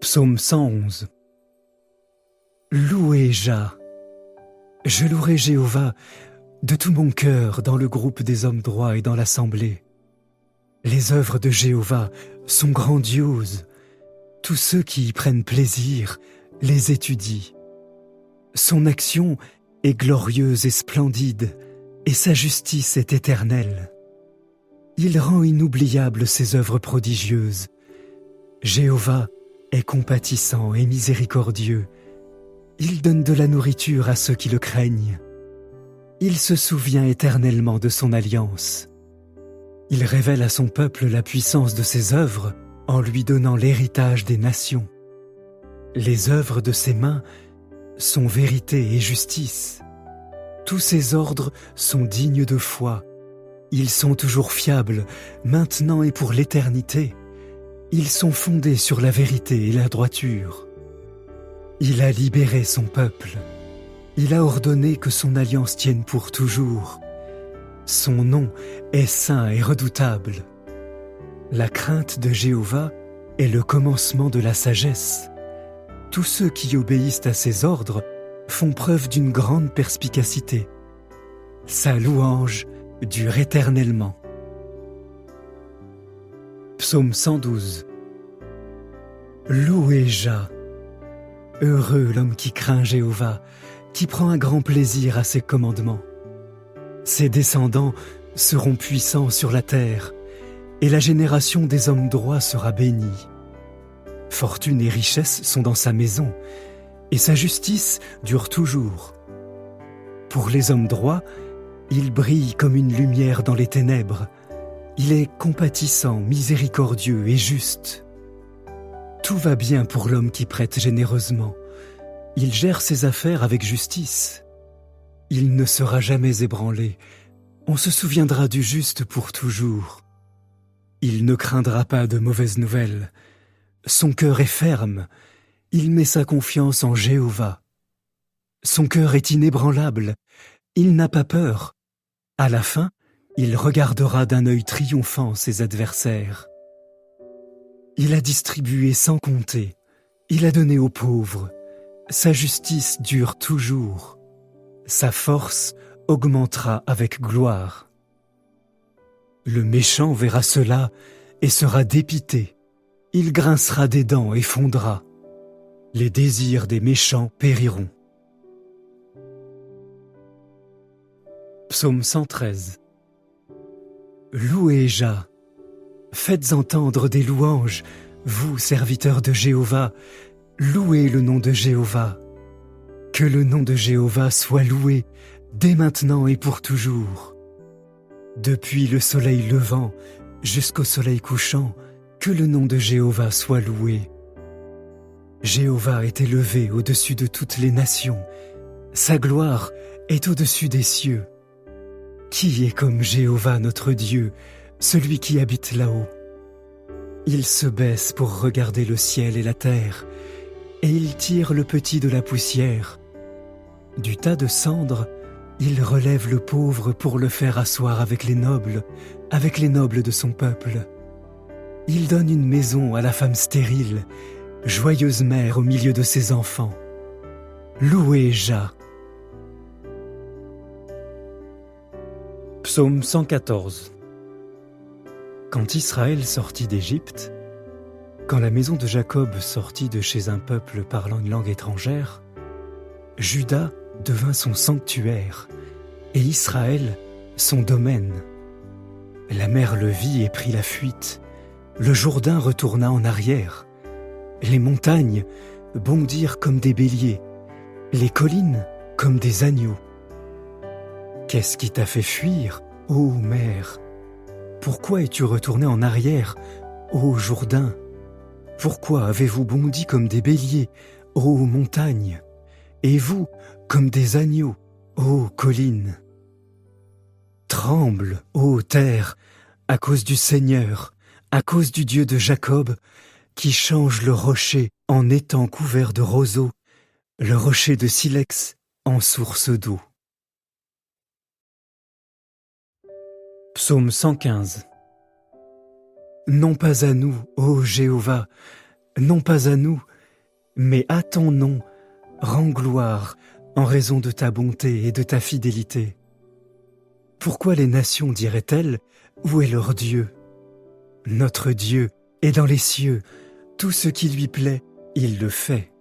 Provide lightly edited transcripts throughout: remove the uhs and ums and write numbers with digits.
Psaume 111. Louez Jah. Je louerai Jéhovah de tout mon cœur dans le groupe des hommes droits et dans l'assemblée. Les œuvres de Jéhovah sont grandioses. Tous ceux qui y prennent plaisir les étudient. Son action est glorieuse et splendide, et sa justice est éternelle. Il rend inoubliables ses œuvres prodigieuses. Jéhovah est compatissant et miséricordieux. Il donne de la nourriture à ceux qui le craignent. Il se souvient éternellement de son alliance. Il révèle à son peuple la puissance de ses œuvres en lui donnant l'héritage des nations. Les œuvres de ses mains sont vérité et justice. Tous ses ordres sont dignes de foi. Ils sont toujours fiables, maintenant et pour l'éternité. Ils sont fondés sur la vérité et la droiture. Il a libéré son peuple. Il a ordonné que son alliance tienne pour toujours. Son nom est saint et redoutable. La crainte de Jéhovah est le commencement de la sagesse. Tous ceux qui obéissent à ses ordres font preuve d'une grande perspicacité. Sa louange dure éternellement. Psaume 112. Louez Jah. Heureux l'homme qui craint Jéhovah, qui prend un grand plaisir à ses commandements. Ses descendants seront puissants sur la terre, et la génération des hommes droits sera bénie. Fortune et richesse sont dans sa maison, et sa justice dure toujours. Pour les hommes droits, il brille comme une lumière dans les ténèbres. Il est compatissant, miséricordieux et juste. Tout va bien pour l'homme qui prête généreusement. Il gère ses affaires avec justice. Il ne sera jamais ébranlé. On se souviendra du juste pour toujours. Il ne craindra pas de mauvaises nouvelles. Son cœur est ferme. Il met sa confiance en Jéhovah. Son cœur est inébranlable. Il n'a pas peur. À la fin, il regardera d'un œil triomphant ses adversaires. Il a distribué sans compter. Il a donné aux pauvres. Sa justice dure toujours. Sa force augmentera avec gloire. Le méchant verra cela et sera dépité. Il grincera des dents et fondra. Les désirs des méchants périront. Psaume 113. Louez Jah. Faites entendre des louanges, vous, serviteurs de Jéhovah. Louez le nom de Jéhovah. Que le nom de Jéhovah soit loué, dès maintenant et pour toujours. Depuis le soleil levant jusqu'au soleil couchant, que le nom de Jéhovah soit loué. Jéhovah est élevé au-dessus de toutes les nations. Sa gloire est au-dessus des cieux. Qui est comme Jéhovah notre Dieu, celui qui habite là-haut? Il se baisse pour regarder le ciel et la terre, et il tire le petit de la poussière. Du tas de cendres, il relève le pauvre pour le faire asseoir avec les nobles de son peuple. Il donne une maison à la femme stérile, joyeuse mère au milieu de ses enfants. Louez Jah. Psaume 114. Quand Israël sortit d'Égypte, quand la maison de Jacob sortit de chez un peuple parlant une langue étrangère, Juda devint son sanctuaire, et Israël son domaine. La mer le vit et prit la fuite. Le Jourdain retourna en arrière. Les montagnes bondirent comme des béliers, les collines comme des agneaux. Qu'est-ce qui t'a fait fuir, ô mer? Pourquoi es-tu retourné en arrière, ô Jourdain? Pourquoi avez-vous bondi comme des béliers, ô montagnes? Et vous, comme des agneaux, ô collines? Tremble, ô terre, à cause du Seigneur, à cause du Dieu de Jacob, qui change le rocher en étang couvert de roseaux, le rocher de silex en source d'eau. Psaume 115. Non pas à nous, ô Jéhovah, non pas à nous, Mais à ton nom, rends gloire en raison de ta bonté et de ta fidélité. Pourquoi les nations diraient-elles, où est leur Dieu? Notre Dieu est dans les cieux, tout ce qui lui plaît, il le fait.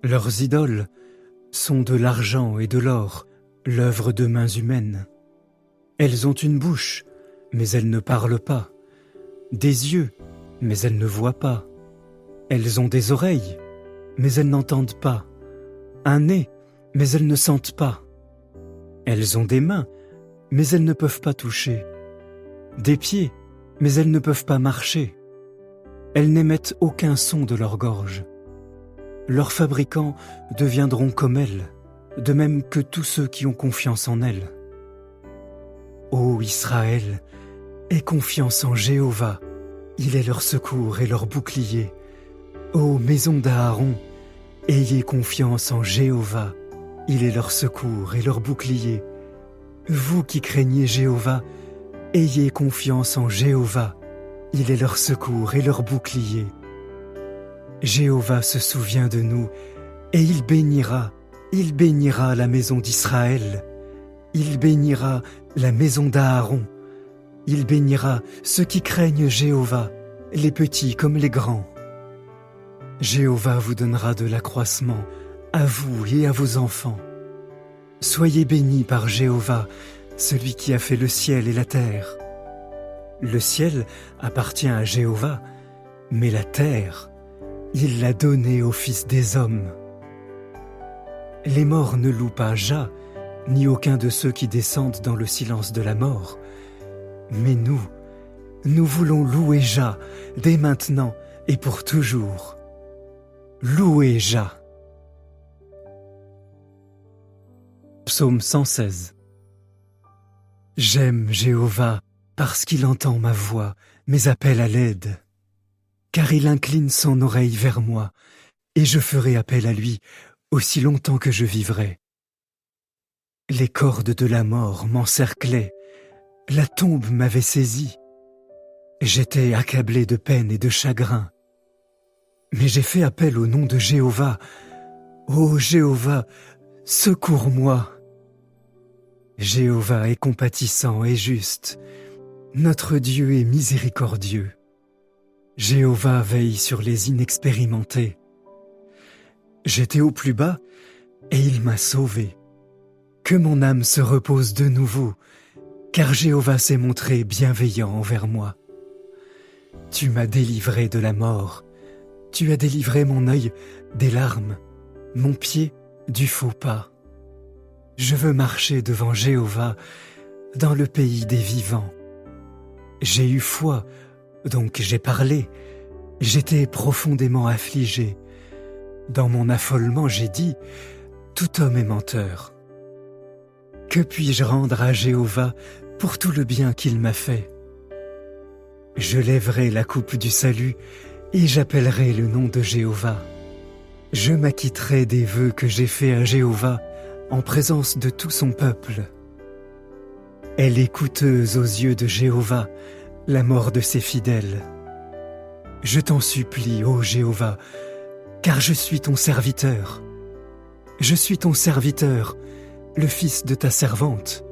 Leurs idoles sont de l'argent et de l'or, l'œuvre de mains humaines. Elles ont une bouche, mais elles ne parlent pas, des yeux, mais elles ne voient pas. Elles ont des oreilles, mais elles n'entendent pas, un nez, mais elles ne sentent pas. Elles ont des mains, mais elles ne peuvent pas toucher, des pieds, mais elles ne peuvent pas marcher. Elles n'émettent aucun son de leur gorge. Leurs fabricants deviendront comme elles, de même que tous ceux qui ont confiance en elles. Ô Israël, aie confiance en Jéhovah, il est leur secours et leur bouclier. Ô maison d'Aaron, ayez confiance en Jéhovah, il est leur secours et leur bouclier. Vous qui craignez Jéhovah, ayez confiance en Jéhovah, il est leur secours et leur bouclier. Jéhovah se souvient de nous, et il bénira la maison d'Israël. Il bénira la maison d'Aaron. Il bénira ceux qui craignent Jéhovah, les petits comme les grands. Jéhovah vous donnera de l'accroissement, à vous et à vos enfants. Soyez bénis par Jéhovah, celui qui a fait le ciel et la terre. Le ciel appartient à Jéhovah, mais la terre, il l'a donnée aux fils des hommes. Les morts ne louent pas Jah, ni aucun de ceux qui descendent dans le silence de la mort. Mais nous voulons louer Jah, dès maintenant et pour toujours. Louez Jah. Psaume 116. J'aime Jéhovah parce qu'il entend ma voix, mes appels à l'aide. Car il incline son oreille vers moi, et je ferai appel à lui aussi longtemps que je vivrai. Les cordes de la mort m'encerclaient, la tombe m'avait saisi. J'étais accablé de peine et de chagrin. Mais j'ai fait appel au nom de Jéhovah. Ô Jéhovah, secours-moi. Jéhovah est compatissant et juste. Notre Dieu est miséricordieux. Jéhovah veille sur les inexpérimentés. J'étais au plus bas et il m'a sauvé. Que mon âme se repose de nouveau, car Jéhovah s'est montré bienveillant envers moi. Tu m'as délivré de la mort. Tu as délivré mon œil des larmes, mon pied du faux pas. Je veux marcher devant Jéhovah dans le pays des vivants. J'ai eu foi, donc j'ai parlé. J'étais profondément affligé. Dans mon affolement, j'ai dit, tout homme est menteur. Que puis-je rendre à Jéhovah pour tout le bien qu'il m'a fait? Je lèverai la coupe du salut et j'appellerai le nom de Jéhovah. Je m'acquitterai des vœux que j'ai faits à Jéhovah en présence de tout son peuple. Elle est coûteuse aux yeux de Jéhovah, la mort de ses fidèles. Je t'en supplie, ô Jéhovah, car je suis ton serviteur. Je suis ton serviteur, le fils de ta servante.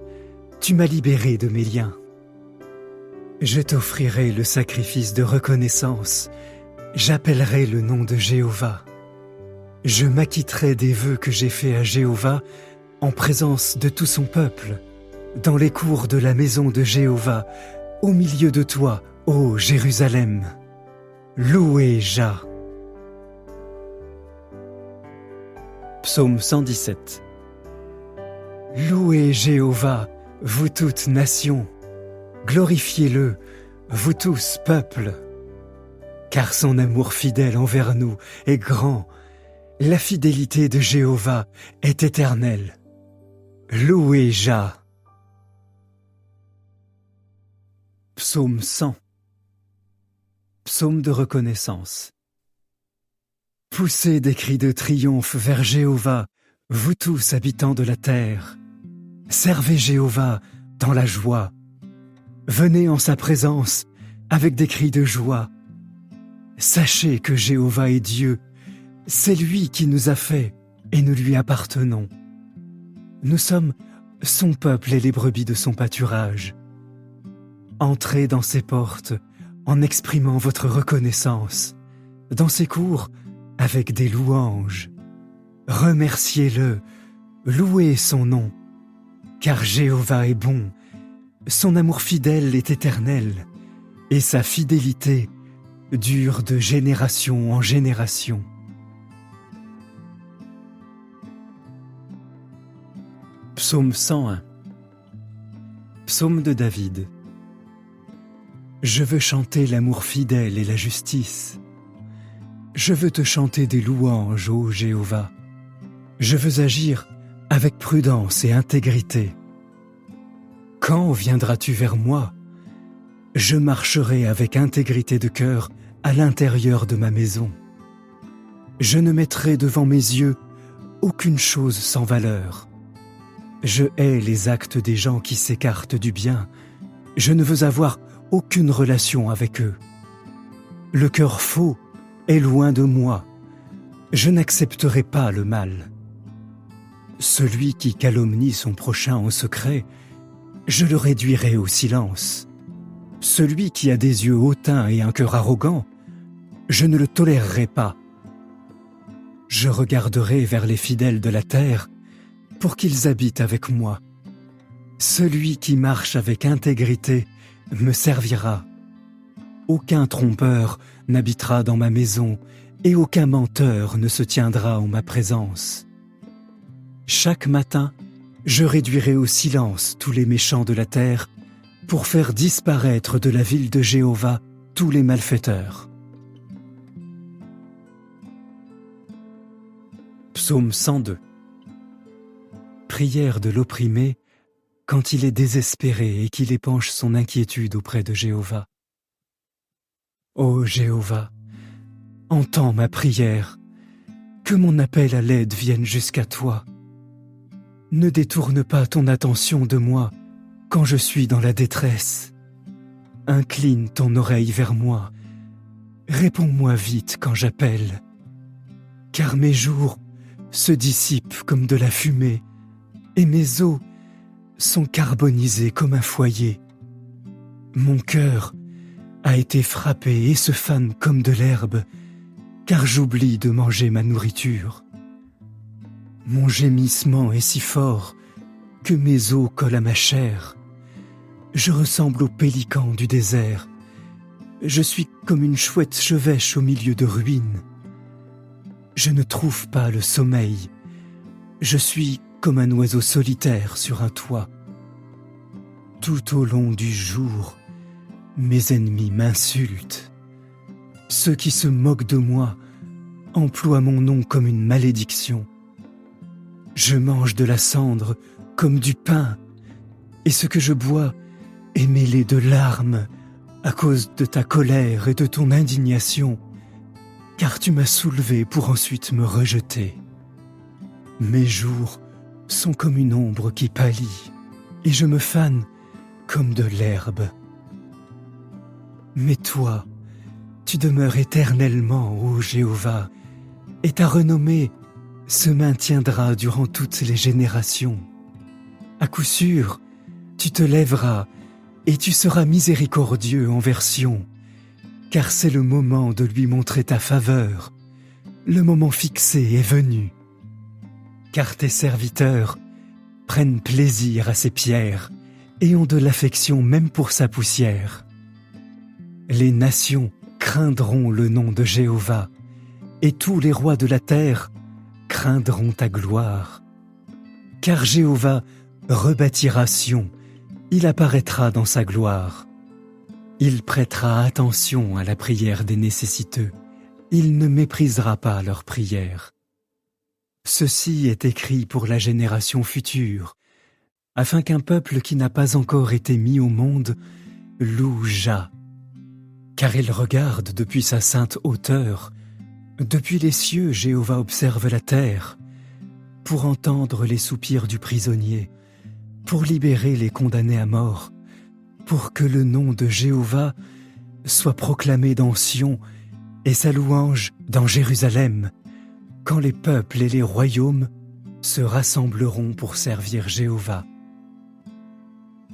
Tu m'as libéré de mes liens. Je t'offrirai le sacrifice de reconnaissance. J'appellerai le nom de Jéhovah. Je m'acquitterai des vœux que j'ai faits à Jéhovah en présence de tout son peuple, dans les cours de la maison de Jéhovah, au milieu de toi, ô Jérusalem. Louez Jah. Psaume 117. Louez Jéhovah, vous toutes nations. Glorifiez-le, vous tous peuples. Car son amour fidèle envers nous est grand. La fidélité de Jéhovah est éternelle. Louez Jah. Psaume 100. Psaume de reconnaissance. Poussez des cris de triomphe vers Jéhovah, vous tous habitants de la terre. Servez Jéhovah dans la joie. Venez en sa présence avec des cris de joie. Sachez que Jéhovah est Dieu. C'est lui qui nous a fait et nous lui appartenons. Nous sommes son peuple et les brebis de son pâturage. Entrez dans ses portes en exprimant votre reconnaissance, dans ses cours avec des louanges. Remerciez-le, louez son nom, car Jéhovah est bon, son amour fidèle est éternel, et sa fidélité dure de génération en génération. Psaume 101. Psaume de David. Je veux chanter l'amour fidèle et la justice. Je veux te chanter des louanges, ô Jéhovah. Je veux agir avec prudence et intégrité. Quand viendras-tu vers moi? Je marcherai avec intégrité de cœur à l'intérieur de ma maison. Je ne mettrai devant mes yeux aucune chose sans valeur. Je hais les actes des gens qui s'écartent du bien. Je ne veux avoir aucune relation avec eux. Le cœur faux est loin de moi. Je n'accepterai pas le mal. Celui qui calomnie son prochain en secret, je le réduirai au silence. Celui qui a des yeux hautains et un cœur arrogant, je ne le tolérerai pas. Je regarderai vers les fidèles de la terre pour qu'ils habitent avec moi. Celui qui marche avec intégrité me servira. Aucun trompeur n'habitera dans ma maison et aucun menteur ne se tiendra en ma présence. Chaque matin, je réduirai au silence tous les méchants de la terre pour faire disparaître de la ville de Jéhovah tous les malfaiteurs. Psaume 102. Prière de l'opprimé quand il est désespéré et qu'il épanche son inquiétude auprès de Jéhovah. Ô Jéhovah, entends ma prière, que mon appel à l'aide vienne jusqu'à toi. Ne détourne pas ton attention de moi quand je suis dans la détresse. Incline ton oreille vers moi, réponds-moi vite quand j'appelle, car mes jours se dissipent comme de la fumée et mes os sont carbonisés comme un foyer. Mon cœur a été frappé et se fane comme de l'herbe, car j'oublie de manger ma nourriture. Mon gémissement est si fort que mes os collent à ma chair. Je ressemble au pélican du désert. Je suis comme une chouette chevêche au milieu de ruines. Je ne trouve pas le sommeil. Je suis comme un oiseau solitaire sur un toit. Tout au long du jour, mes ennemis m'insultent. Ceux qui se moquent de moi emploient mon nom comme une malédiction. Je mange de la cendre comme du pain, et ce que je bois est mêlé de larmes à cause de ta colère et de ton indignation, car tu m'as soulevé pour ensuite me rejeter. Mes jours sont comme une ombre qui pâlit, et je me fane comme de l'herbe. Mais toi, tu demeures éternellement, ô Jéhovah, et ta renommée se maintiendra durant toutes les générations. À coup sûr, tu te lèveras et tu seras miséricordieux envers Sion, car c'est le moment de lui montrer ta faveur. Le moment fixé est venu. Car tes serviteurs prennent plaisir à ses pierres et ont de l'affection même pour sa poussière. Les nations craindront le nom de Jéhovah, et tous les rois de la terre craindront ta gloire. Car Jéhovah rebâtira Sion, il apparaîtra dans sa gloire. Il prêtera attention à la prière des nécessiteux, il ne méprisera pas leur prière. Ceci est écrit pour la génération future, afin qu'un peuple qui n'a pas encore été mis au monde loue Jah. Car il regarde depuis sa sainte hauteur, depuis les cieux Jéhovah observe la terre, pour entendre les soupirs du prisonnier, pour libérer les condamnés à mort, pour que le nom de Jéhovah soit proclamé dans Sion et sa louange dans Jérusalem, quand les peuples et les royaumes se rassembleront pour servir Jéhovah.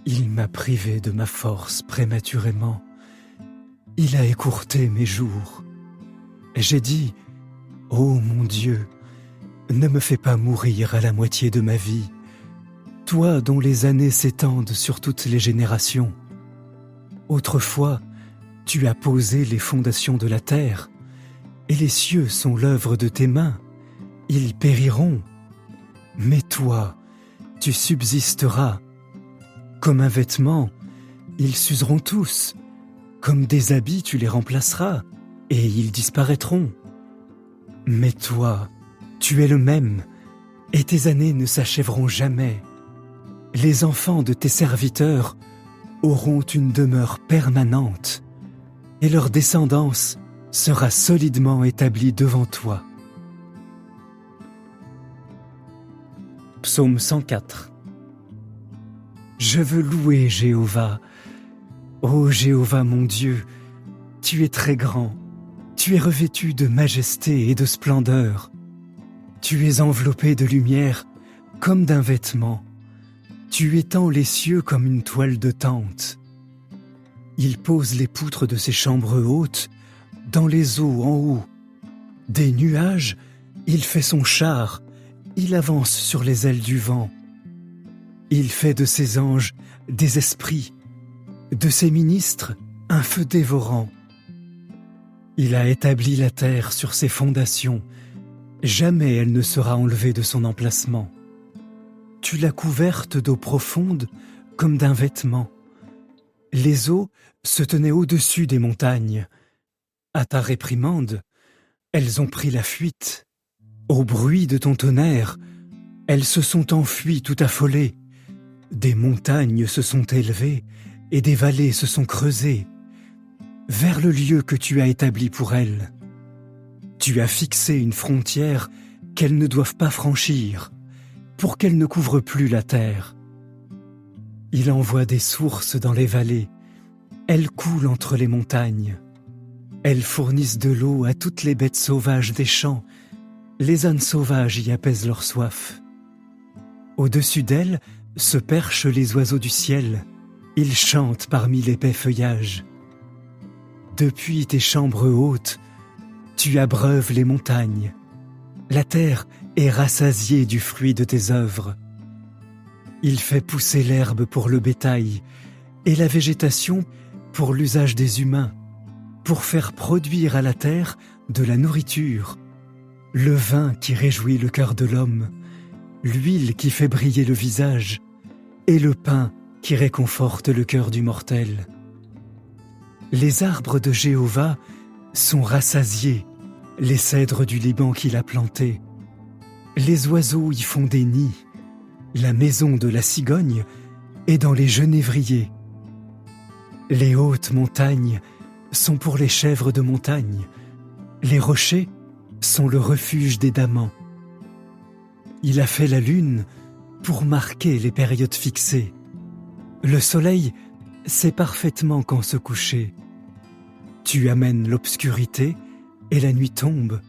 Il m'a privé de ma force prématurément. Il a écourté mes jours. J'ai dit, « Ô mon Dieu, ne me fais pas mourir à la moitié de ma vie, toi dont les années s'étendent sur toutes les générations. Autrefois, tu as posé les fondations de la terre, et les cieux sont l'œuvre de tes mains. Ils périront. Mais toi, tu subsisteras. Comme un vêtement, ils s'useront tous. Comme des habits, tu les remplaceras, et ils disparaîtront. Mais toi, tu es le même, et tes années ne s'achèveront jamais. Les enfants de tes serviteurs auront une demeure permanente, et leur descendance sera solidement établie devant toi. Psaume 104. Je veux louer Jéhovah. Ô Jéhovah mon Dieu, tu es très grand, tu es revêtu de majesté et de splendeur. Tu es enveloppé de lumière comme d'un vêtement. Tu étends les cieux comme une toile de tente. Il pose les poutres de ses chambres hautes dans les eaux en haut. Des nuages, il fait son char, il avance sur les ailes du vent. Il fait de ses anges des esprits, de ses ministres un feu dévorant. Il a établi la terre sur ses fondations, jamais elle ne sera enlevée de son emplacement. Tu l'as couverte d'eau profonde comme d'un vêtement. Les eaux se tenaient au-dessus des montagnes. À ta réprimande, elles ont pris la fuite. Au bruit de ton tonnerre, elles se sont enfuies tout affolées. Des montagnes se sont élevées et des vallées se sont creusées vers le lieu que tu as établi pour elles. Tu as fixé une frontière qu'elles ne doivent pas franchir, pour qu'elles ne couvrent plus la terre. Il envoie des sources dans les vallées, elles coulent entre les montagnes. Elles fournissent de l'eau à toutes les bêtes sauvages des champs, les ânes sauvages y apaisent leur soif. Au-dessus d'elles se perchent les oiseaux du ciel, ils chantent parmi l'épais feuillage. Depuis tes chambres hautes, tu abreuves les montagnes. La terre est rassasiée du fruit de tes œuvres. Il fait pousser l'herbe pour le bétail et la végétation pour l'usage des humains, pour faire produire à la terre de la nourriture, le vin qui réjouit le cœur de l'homme, l'huile qui fait briller le visage et le pain qui réconforte le cœur du mortel. Les arbres de Jéhovah sont rassasiés, les cèdres du Liban qu'il a plantés. Les oiseaux y font des nids, la maison de la cigogne est dans les genévriers. Les hautes montagnes sont pour les chèvres de montagne, les rochers sont le refuge des damans. Il a fait la lune pour marquer les périodes fixées. Le soleil sait parfaitement quand se coucher. Tu amènes l'obscurité et la nuit tombe,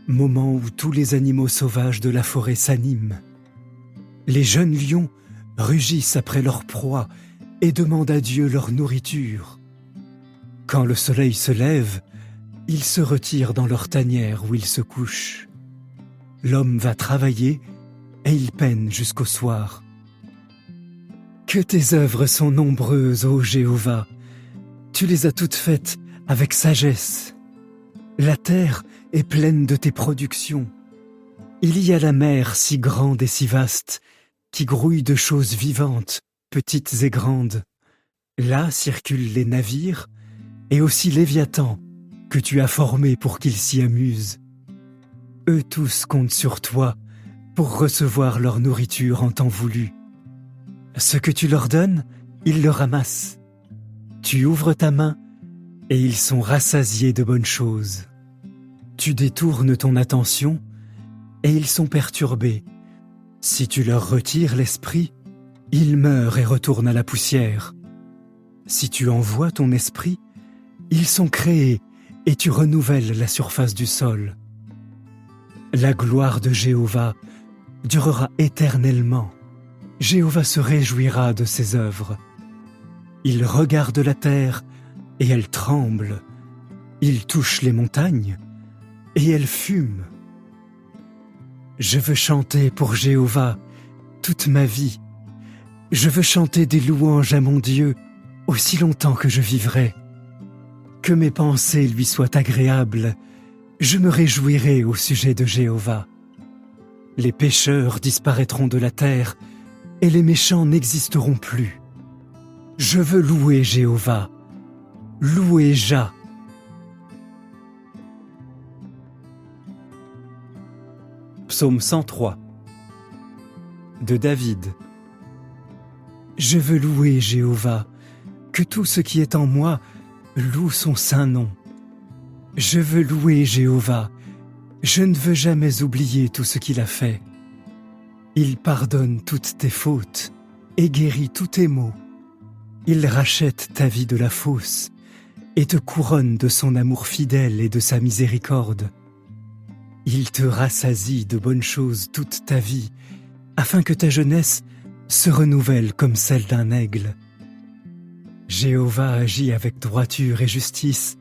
moment où tous les animaux sauvages de la forêt s'animent. Les jeunes lions rugissent après leur proie et demandent à Dieu leur nourriture. Quand le soleil se lève, ils se retirent dans leur tanière où ils se couchent. L'homme va travailler et il peine jusqu'au soir. Que tes œuvres sont nombreuses, ô Jéhovah! Tu les as toutes faites avec sagesse. La terre est pleine de tes productions. Il y a la mer si grande et si vaste, qui grouille de choses vivantes, petites et grandes. Là circulent les navires, et aussi Léviathan, que tu as formé pour qu'ils s'y amusent. Eux tous comptent sur toi pour recevoir leur nourriture en temps voulu. Ce que tu leur donnes, ils le ramassent. Tu ouvres ta main, et ils sont rassasiés de bonnes choses. Tu détournes ton attention, et ils sont perturbés. Si tu leur retires l'esprit, ils meurent et retournent à la poussière. Si tu envoies ton esprit, ils sont créés, et tu renouvelles la surface du sol. La gloire de Jéhovah durera éternellement. Jéhovah se réjouira de ses œuvres. Il regarde la terre et elle tremble. Il touche les montagnes et elles fument. Je veux chanter pour Jéhovah toute ma vie. Je veux chanter des louanges à mon Dieu aussi longtemps que je vivrai. Que mes pensées lui soient agréables. Je me réjouirai au sujet de Jéhovah. Les pécheurs disparaîtront de la terre et les méchants n'existeront plus. Je veux louer Jéhovah. Louer Jah. Psaume 103 de David. Je veux louer Jéhovah, que tout ce qui est en moi loue son saint nom. Je veux louer Jéhovah, je ne veux jamais oublier tout ce qu'il a fait. Il pardonne toutes tes fautes et guérit tous tes maux. Il rachète ta vie de la fosse et te couronne de son amour fidèle et de sa miséricorde. Il te rassasie de bonnes choses toute ta vie, afin que ta jeunesse se renouvelle comme celle d'un aigle. Jéhovah agit avec droiture et justice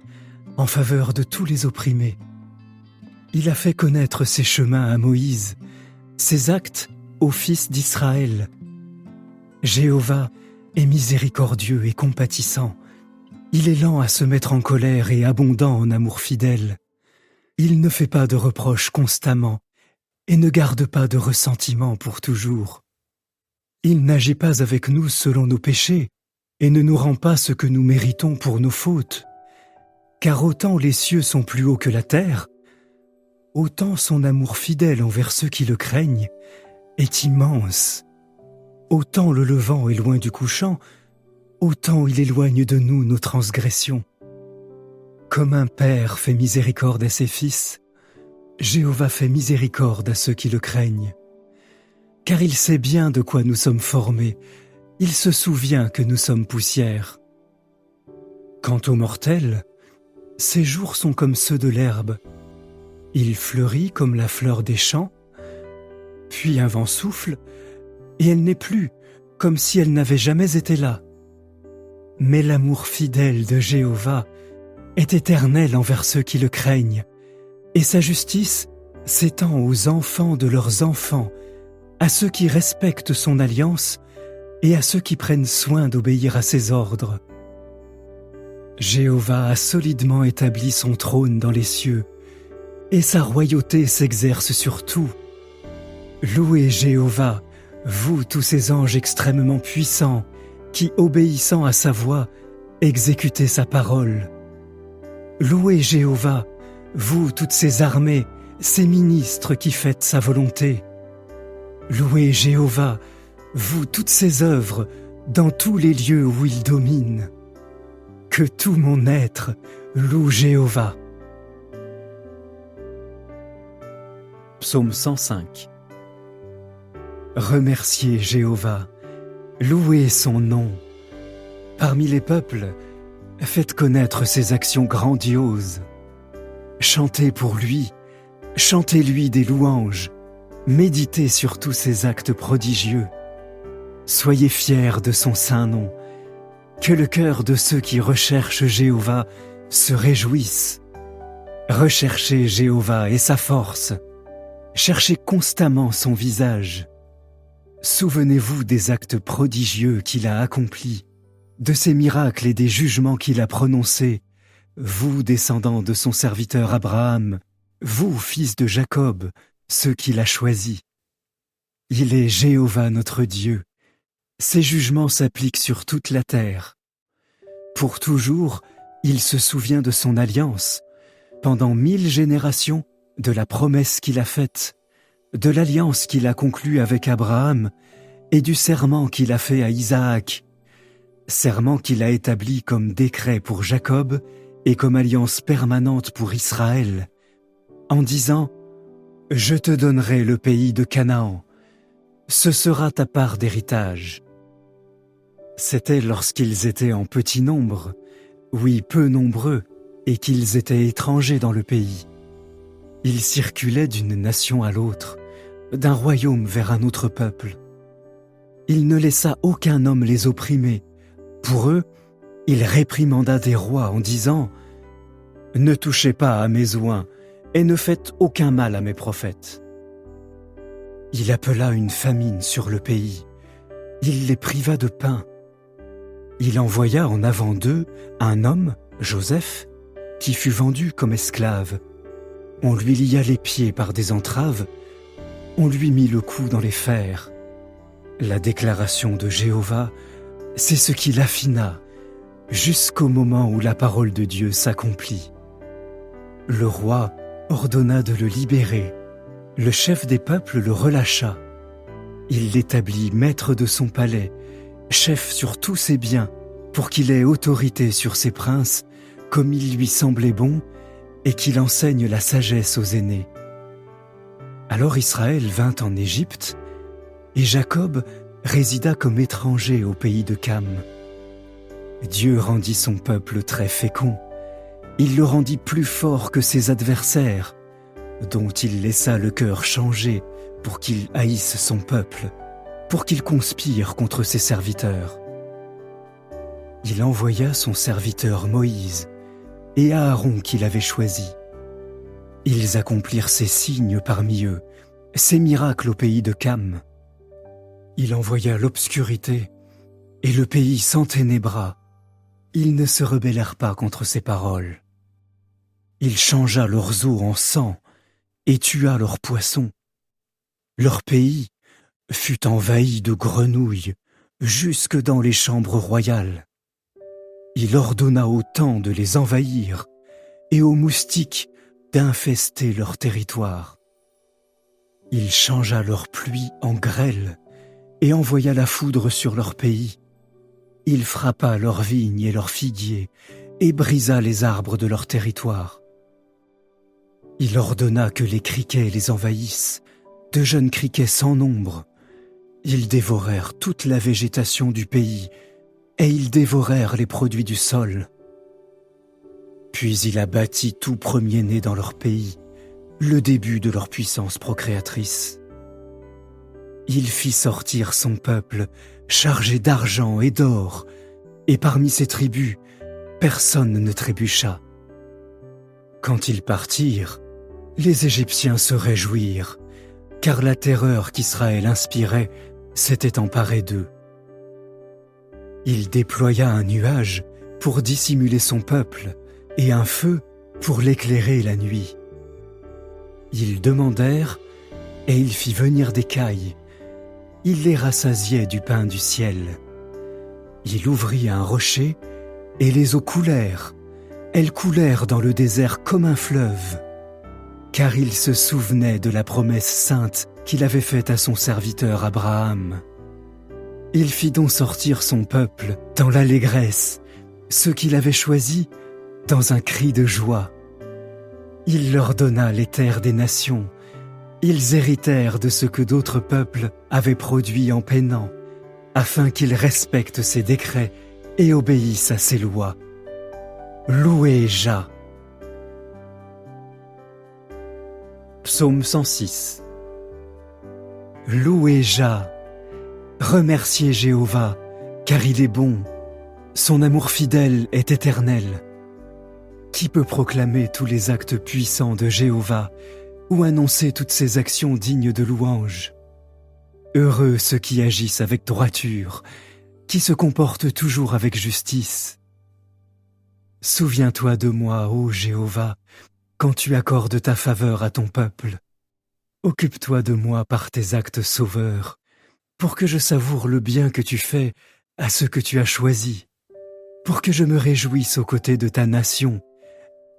en faveur de tous les opprimés. Il a fait connaître ses chemins à Moïse, ses actes aux fils d'Israël. Jéhovah est miséricordieux et compatissant. Il est lent à se mettre en colère et abondant en amour fidèle. Il ne fait pas de reproches constamment et ne garde pas de ressentiment pour toujours. Il n'agit pas avec nous selon nos péchés et ne nous rend pas ce que nous méritons pour nos fautes. Car autant les cieux sont plus hauts que la terre, autant son amour fidèle envers ceux qui le craignent est immense. Autant le levant est loin du couchant, autant il éloigne de nous nos transgressions. Comme un père fait miséricorde à ses fils, Jéhovah fait miséricorde à ceux qui le craignent. Car il sait bien de quoi nous sommes formés, il se souvient que nous sommes poussière. Quant aux mortels, ses jours sont comme ceux de l'herbe. Il fleurit comme la fleur des champs, puis un vent souffle, et elle n'est plus, comme si elle n'avait jamais été là. Mais l'amour fidèle de Jéhovah est éternel envers ceux qui le craignent, et sa justice s'étend aux enfants de leurs enfants, à ceux qui respectent son alliance et à ceux qui prennent soin d'obéir à ses ordres. Jéhovah a solidement établi son trône dans les cieux, et sa royauté s'exerce sur tout. Louez Jéhovah, vous tous ces anges extrêmement puissants, qui, obéissant à sa voix, exécutez sa parole. Louez Jéhovah, vous toutes ces armées, ces ministres qui faites sa volonté. Louez Jéhovah, vous toutes ses œuvres, dans tous les lieux où il domine. Que tout mon être loue Jéhovah. Psaume 105. Remerciez Jéhovah, louez son nom. Parmi les peuples, faites connaître ses actions grandioses. Chantez pour lui, chantez-lui des louanges, méditez sur tous ses actes prodigieux. Soyez fiers de son saint nom, que le cœur de ceux qui recherchent Jéhovah se réjouisse. Recherchez Jéhovah et sa force, cherchez constamment son visage. Souvenez-vous des actes prodigieux qu'il a accomplis, de ses miracles et des jugements qu'il a prononcés, vous, descendants de son serviteur Abraham, vous, fils de Jacob, ceux qu'il a choisis. Il est Jéhovah notre Dieu. Ses jugements s'appliquent sur toute la terre. Pour toujours, il se souvient de son alliance, pendant 1000 générations, de la promesse qu'il a faite, de l'alliance qu'il a conclue avec Abraham et du serment qu'il a fait à Isaac, serment qu'il a établi comme décret pour Jacob et comme alliance permanente pour Israël, en disant « Je te donnerai le pays de Canaan, ce sera ta part d'héritage. » C'était lorsqu'ils étaient en petit nombre, oui peu nombreux, et qu'ils étaient étrangers dans le pays. Il circulait d'une nation à l'autre, d'un royaume vers un autre peuple. Il ne laissa aucun homme les opprimer. Pour eux, il réprimanda des rois en disant « Ne touchez pas à mes oins et ne faites aucun mal à mes prophètes. » Il appela une famine sur le pays. Il les priva de pain. Il envoya en avant d'eux un homme, Joseph, qui fut vendu comme esclave. On lui lia les pieds par des entraves, on lui mit le cou dans les fers. La déclaration de Jéhovah, c'est ce qui l'affina, jusqu'au moment où la parole de Dieu s'accomplit. Le roi ordonna de le libérer. Le chef des peuples le relâcha. Il l'établit maître de son palais, chef sur tous ses biens, pour qu'il ait autorité sur ses princes, comme il lui semblait bon, et qu'il enseigne la sagesse aux aînés. Alors Israël vint en Égypte, et Jacob résida comme étranger au pays de Cam. Dieu rendit son peuple très fécond. Il le rendit plus fort que ses adversaires, dont il laissa le cœur changer pour qu'il haïsse son peuple, pour qu'il conspire contre ses serviteurs. Il envoya son serviteur Moïse et Aaron qu'il avait choisi. Ils accomplirent ces signes parmi eux, ces miracles au pays de Cam. Il envoya l'obscurité, et le pays s'enténébra. Ils ne se rebellèrent pas contre ses paroles. Il changea leurs eaux en sang et tua leurs poissons. Leur pays fut envahi de grenouilles jusque dans les chambres royales. Il ordonna aux temps de les envahir et aux moustiques d'infester leur territoire. Il changea leur pluie en grêle et envoya la foudre sur leur pays. Il frappa leurs vignes et leurs figuiers et brisa les arbres de leur territoire. Il ordonna que les criquets les envahissent, de jeunes criquets sans nombre. Ils dévorèrent toute la végétation du pays et ils dévorèrent les produits du sol. Puis il abattit tout premier-né dans leur pays, le début de leur puissance procréatrice. Il fit sortir son peuple chargé d'argent et d'or, et parmi ses tribus, personne ne trébucha. Quand ils partirent, les Égyptiens se réjouirent, car la terreur qu'Israël inspirait s'était emparée d'eux. Il déploya un nuage pour dissimuler son peuple et un feu pour l'éclairer la nuit. Ils demandèrent et il fit venir des cailles. Il les rassasiait du pain du ciel. Il ouvrit un rocher et les eaux coulèrent. Elles coulèrent dans le désert comme un fleuve, car il se souvenait de la promesse sainte qu'il avait faite à son serviteur Abraham. Il fit donc sortir son peuple dans l'allégresse, ceux qu'il avait choisis dans un cri de joie. Il leur donna les terres des nations. Ils héritèrent de ce que d'autres peuples avaient produit en peinant, afin qu'ils respectent ses décrets et obéissent à ses lois. Louez Jah. Psaume 106. Louez Jah. Remerciez Jéhovah, car il est bon. Son amour fidèle est éternel. Qui peut proclamer tous les actes puissants de Jéhovah ou annoncer toutes ses actions dignes de louange? Heureux ceux qui agissent avec droiture, qui se comportent toujours avec justice. Souviens-toi de moi, ô Jéhovah, quand tu accordes ta faveur à ton peuple. Occupe-toi de moi par tes actes sauveurs, pour que je savoure le bien que tu fais à ceux que tu as choisis, pour que je me réjouisse aux côtés de ta nation,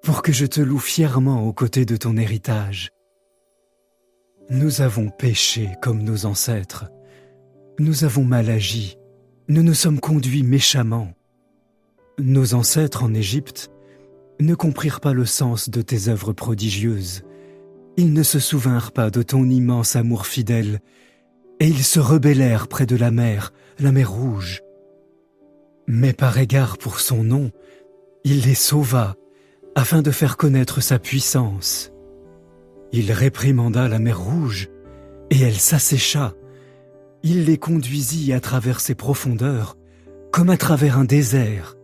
pour que je te loue fièrement aux côtés de ton héritage. Nous avons péché comme nos ancêtres, nous avons mal agi, nous nous sommes conduits méchamment. Nos ancêtres en Égypte ne comprirent pas le sens de tes œuvres prodigieuses, ils ne se souvinrent pas de ton immense amour fidèle, et ils se rebellèrent près de la mer Rouge. Mais par égard pour son nom, il les sauva, afin de faire connaître sa puissance. Il réprimanda la mer Rouge, et elle s'assécha. Il les conduisit à travers ses profondeurs, comme à travers un désert.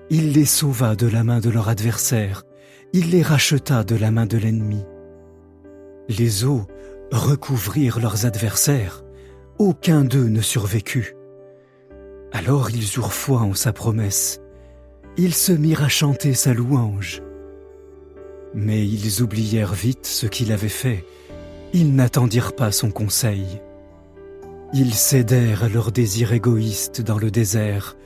Il les sauva de la main de leur adversaire, il les racheta de la main de l'ennemi. Les eaux recouvrirent leurs adversaires, aucun d'eux ne survécut. Alors ils eurent foi en sa promesse, ils se mirent à chanter sa louange. Mais ils oublièrent vite ce qu'il avait fait, ils n'attendirent pas son conseil. Ils cédèrent à leurs désirs égoïstes dans le désert,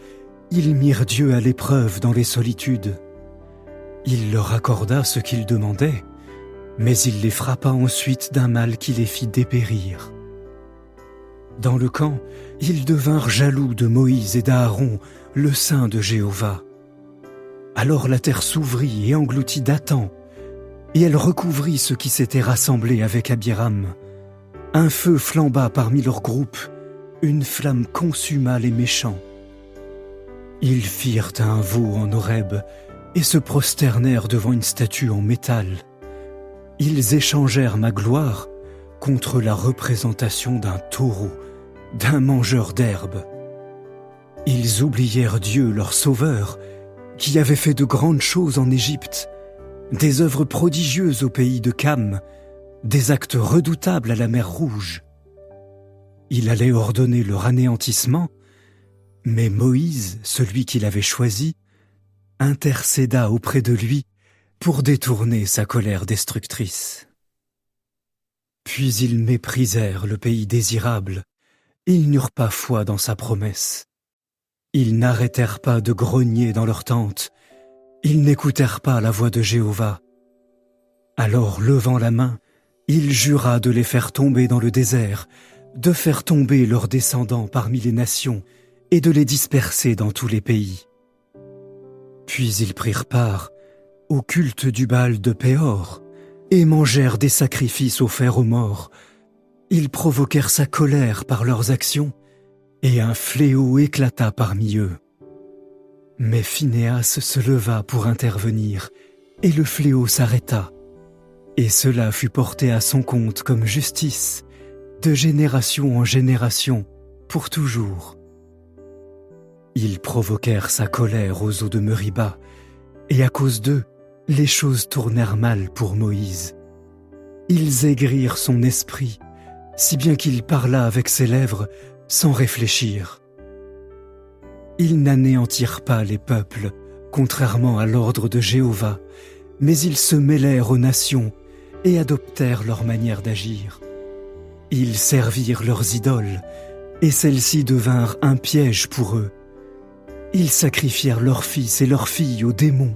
ils mirent Dieu à l'épreuve dans les solitudes. Il leur accorda ce qu'ils demandaient, mais il les frappa ensuite d'un mal qui les fit dépérir. Dans le camp, ils devinrent jaloux de Moïse et d'Aaron, le saint de Jéhovah. Alors la terre s'ouvrit et engloutit Dathan, et elle recouvrit ceux qui s'étaient rassemblés avec Abiram. Un feu flamba parmi leur groupe, une flamme consuma les méchants. Ils firent un veau en Horeb et se prosternèrent devant une statue en métal. Ils échangèrent ma gloire contre la représentation d'un taureau, d'un mangeur d'herbe. Ils oublièrent Dieu, leur sauveur, qui avait fait de grandes choses en Égypte, des œuvres prodigieuses au pays de Cam, des actes redoutables à la mer Rouge. Il allait ordonner leur anéantissement, mais Moïse, celui qu'il avait choisi, intercéda auprès de lui pour détourner sa colère destructrice. Puis ils méprisèrent le pays désirable, ils n'eurent pas foi dans sa promesse. Ils n'arrêtèrent pas de grogner dans leurs tentes, ils n'écoutèrent pas la voix de Jéhovah. Alors, levant la main, il jura de les faire tomber dans le désert, de faire tomber leurs descendants parmi les nations et de les disperser dans tous les pays. Puis ils prirent part au culte du Baal de Péor et mangèrent des sacrifices offerts aux morts. Ils provoquèrent sa colère par leurs actions et un fléau éclata parmi eux. Mais Phinéas se leva pour intervenir et le fléau s'arrêta. Et cela fut porté à son compte comme justice, de génération en génération, pour toujours. Ils provoquèrent sa colère aux eaux de Meriba, et à cause d'eux, les choses tournèrent mal pour Moïse. Ils aigrirent son esprit, si bien qu'il parla avec ses lèvres sans réfléchir. Ils n'anéantirent pas les peuples, contrairement à l'ordre de Jéhovah, mais ils se mêlèrent aux nations et adoptèrent leur manière d'agir. Ils servirent leurs idoles, et celles-ci devinrent un piège pour eux. Ils sacrifièrent leurs fils et leurs filles aux démons.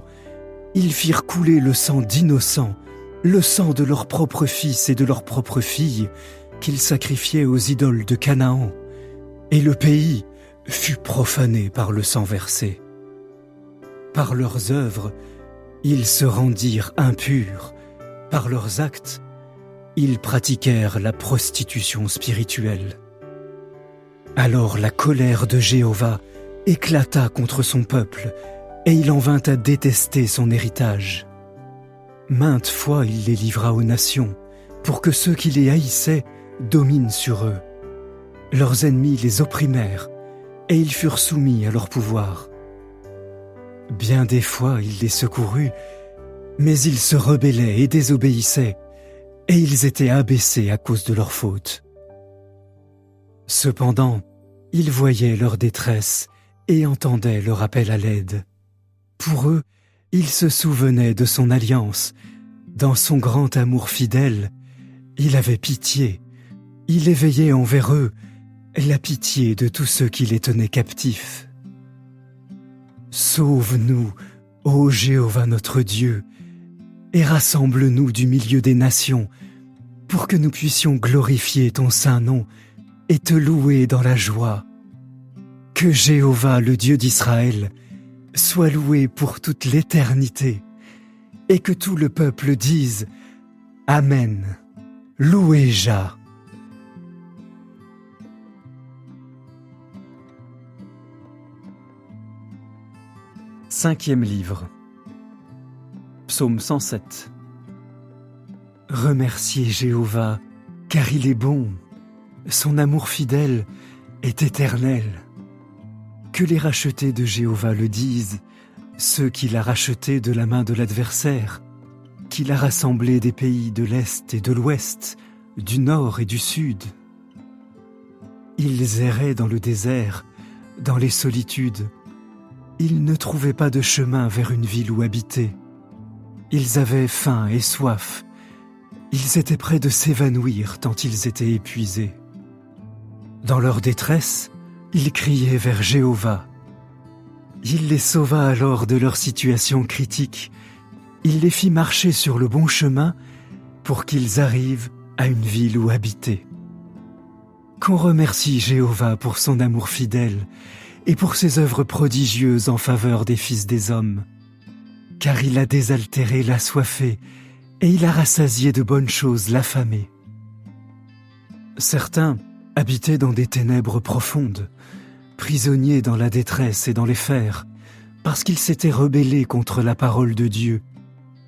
Ils firent couler le sang d'innocents, le sang de leurs propres fils et de leurs propres filles, qu'ils sacrifiaient aux idoles de Canaan. Et le pays fut profané par le sang versé. Par leurs œuvres, ils se rendirent impurs. Par leurs actes, ils pratiquèrent la prostitution spirituelle. Alors la colère de Jéhovah éclata contre son peuple, et il en vint à détester son héritage. Maintes fois il les livra aux nations, pour que ceux qui les haïssaient dominent sur eux. Leurs ennemis les opprimèrent, et ils furent soumis à leur pouvoir. Bien des fois il les secourut, mais ils se rebellaient et désobéissaient, et ils étaient abaissés à cause de leurs fautes. Cependant, ils voyaient leur détresse et entendaient leur appel à l'aide. Pour eux, il se souvenait de son alliance. Dans son grand amour fidèle, il avait pitié. Il éveillait envers eux la pitié de tous ceux qui les tenaient captifs. Sauve-nous, ô Jéhovah notre Dieu, et rassemble-nous du milieu des nations, pour que nous puissions glorifier ton saint nom et te louer dans la joie. Que Jéhovah, le Dieu d'Israël, soit loué pour toute l'éternité, et que tout le peuple dise « Amen, louez Jah ». Cinquième livre. Psaume 107. Remerciez Jéhovah, car il est bon. Son amour fidèle est éternel. Que les rachetés de Jéhovah le disent, ceux qu'il a rachetés de la main de l'adversaire, qu'il a rassemblés des pays de l'Est et de l'Ouest, du Nord et du Sud. Ils erraient dans le désert, dans les solitudes. Ils ne trouvaient pas de chemin vers une ville où habiter. Ils avaient faim et soif. Ils étaient près de s'évanouir tant ils étaient épuisés. Dans leur détresse, ils criaient vers Jéhovah. Il les sauva alors de leur situation critique. Il les fit marcher sur le bon chemin pour qu'ils arrivent à une ville où habiter. Qu'on remercie Jéhovah pour son amour fidèle et pour ses œuvres prodigieuses en faveur des fils des hommes. Car il a désaltéré l'assoiffé et il a rassasié de bonnes choses l'affamé. Certains habitaient dans des ténèbres profondes, prisonniers dans la détresse et dans les fers, parce qu'ils s'étaient rebellés contre la parole de Dieu.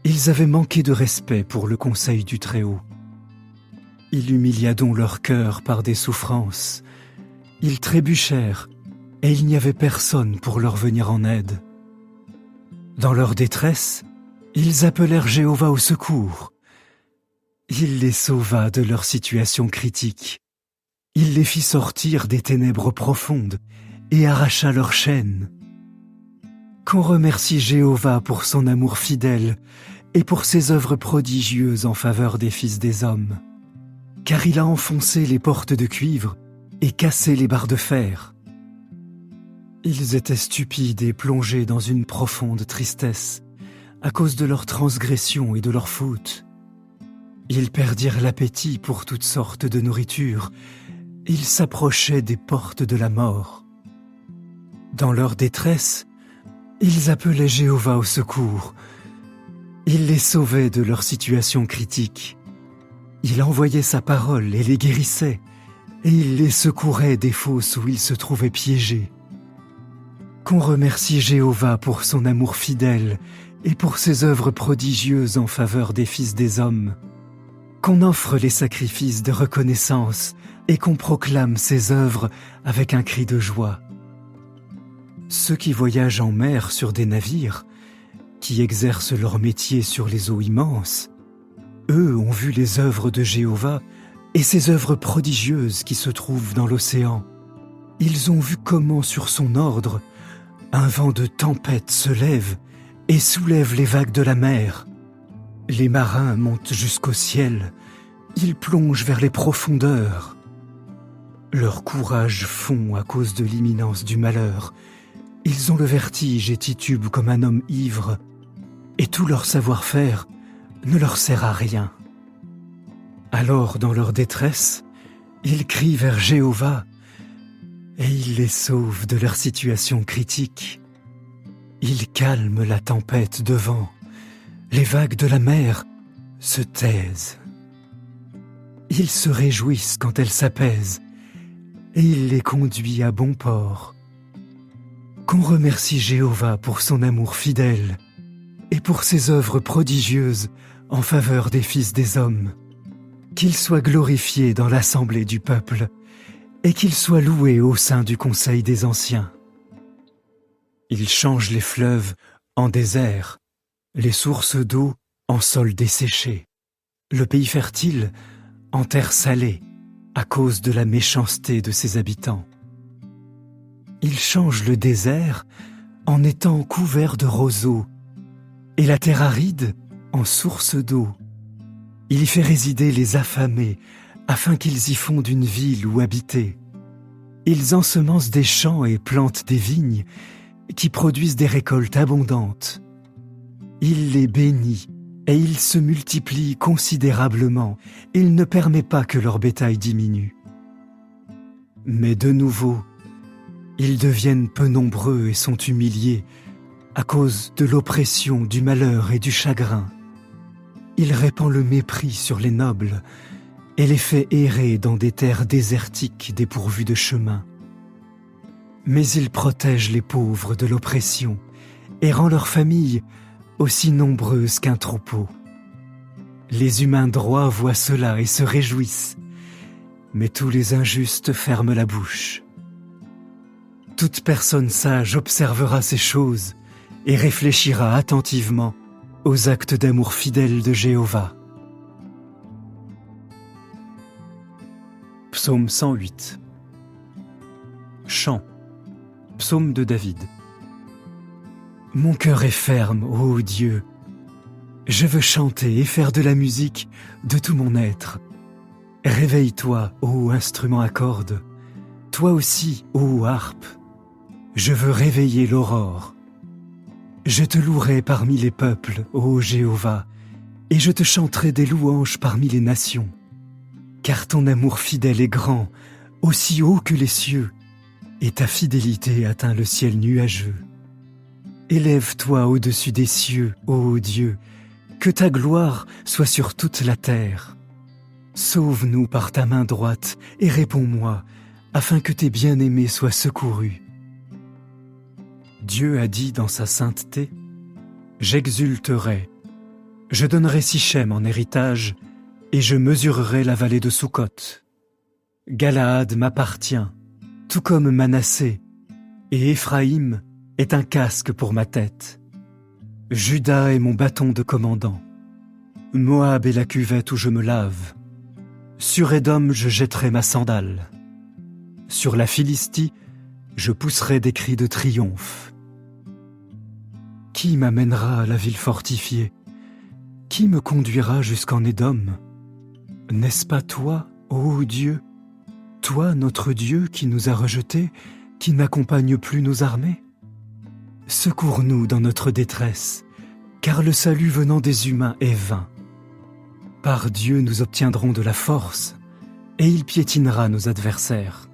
Ils avaient manqué de respect pour le conseil du Très-Haut. Il humilia donc leur cœur par des souffrances. Ils trébuchèrent, et il n'y avait personne pour leur venir en aide. Dans leur détresse, ils appelèrent Jéhovah au secours. Il les sauva de leur situation critique. Il les fit sortir des ténèbres profondes et arracha leurs chaînes. Qu'on remercie Jéhovah pour son amour fidèle et pour ses œuvres prodigieuses en faveur des fils des hommes. Car il a enfoncé les portes de cuivre et cassé les barres de fer. Ils étaient stupides et plongés dans une profonde tristesse à cause de leurs transgressions et de leurs fautes. Ils perdirent l'appétit pour toutes sortes de nourriture. Ils s'approchaient des portes de la mort. Dans leur détresse, ils appelaient Jéhovah au secours. Il les sauvait de leur situation critique. Il envoyait sa parole et les guérissait, et il les secourait des fosses où ils se trouvaient piégés. Qu'on remercie Jéhovah pour son amour fidèle et pour ses œuvres prodigieuses en faveur des fils des hommes. Qu'on offre les sacrifices de reconnaissance et qu'on proclame ses œuvres avec un cri de joie. Ceux qui voyagent en mer sur des navires, qui exercent leur métier sur les eaux immenses, eux ont vu les œuvres de Jéhovah et ses œuvres prodigieuses qui se trouvent dans l'océan. Ils ont vu comment sur son ordre, un vent de tempête se lève et soulève les vagues de la mer. Les marins montent jusqu'au ciel, ils plongent vers les profondeurs. Leur courage fond à cause de l'imminence du malheur. Ils ont le vertige et titubent comme un homme ivre, et tout leur savoir-faire ne leur sert à rien. Alors, dans leur détresse, ils crient vers Jéhovah, et il les sauve de leur situation critique. Il calme la tempête de vent, les vagues de la mer se taisent. Ils se réjouissent quand elles s'apaisent, et il les conduit à bon port. Qu'on remercie Jéhovah pour son amour fidèle et pour ses œuvres prodigieuses en faveur des fils des hommes. Qu'il soit glorifié dans l'assemblée du peuple et qu'il soit loué au sein du conseil des anciens. Il change les fleuves en désert, les sources d'eau en sol desséché, le pays fertile en terre salée à cause de la méchanceté de ses habitants. Il change le désert en étant couvert de roseaux et la terre aride en source d'eau. Il y fait résider les affamés afin qu'ils y fondent une ville où habiter. Ils ensemencent des champs et plantent des vignes qui produisent des récoltes abondantes. Il les bénit et ils se multiplient considérablement. Il ne permet pas que leur bétail diminue. Mais de nouveau, ils deviennent peu nombreux et sont humiliés à cause de l'oppression, du malheur et du chagrin. Il répand le mépris sur les nobles et les fait errer dans des terres désertiques dépourvues de chemin. Mais il protège les pauvres de l'oppression et rend leurs familles aussi nombreuses qu'un troupeau. Les humains droits voient cela et se réjouissent, mais tous les injustes ferment la bouche. Toute personne sage observera ces choses et réfléchira attentivement aux actes d'amour fidèle de Jéhovah. Psaume 108. Chant. Psaume de David. Mon cœur est ferme, ô Dieu. Je veux chanter et faire de la musique de tout mon être. Réveille-toi, ô instrument à cordes. Toi aussi, ô harpe. Je veux réveiller l'aurore. Je te louerai parmi les peuples, ô Jéhovah, et je te chanterai des louanges parmi les nations. Car ton amour fidèle est grand, aussi haut que les cieux, et ta fidélité atteint le ciel nuageux. Élève-toi au-dessus des cieux, ô Dieu, que ta gloire soit sur toute la terre. Sauve-nous par ta main droite et réponds-moi, afin que tes bien-aimés soient secourus. Dieu a dit dans sa sainteté, « J'exulterai, je donnerai Sichem en héritage, et je mesurerai la vallée de Sukkot. Galaad m'appartient, tout comme Manassé, et Éphraïm est un casque pour ma tête. Juda est mon bâton de commandant. Moab est la cuvette où je me lave. Sur Édom, je jetterai ma sandale. Sur la Philistie, je pousserai des cris de triomphe. Qui m'amènera à la ville fortifiée? Qui me conduira jusqu'en Édom? N'est-ce pas toi, ô Dieu, toi notre Dieu qui nous a rejetés, qui n'accompagne plus nos armées? Secours-nous dans notre détresse, car le salut venant des humains est vain. Par Dieu nous obtiendrons de la force, et il piétinera nos adversaires.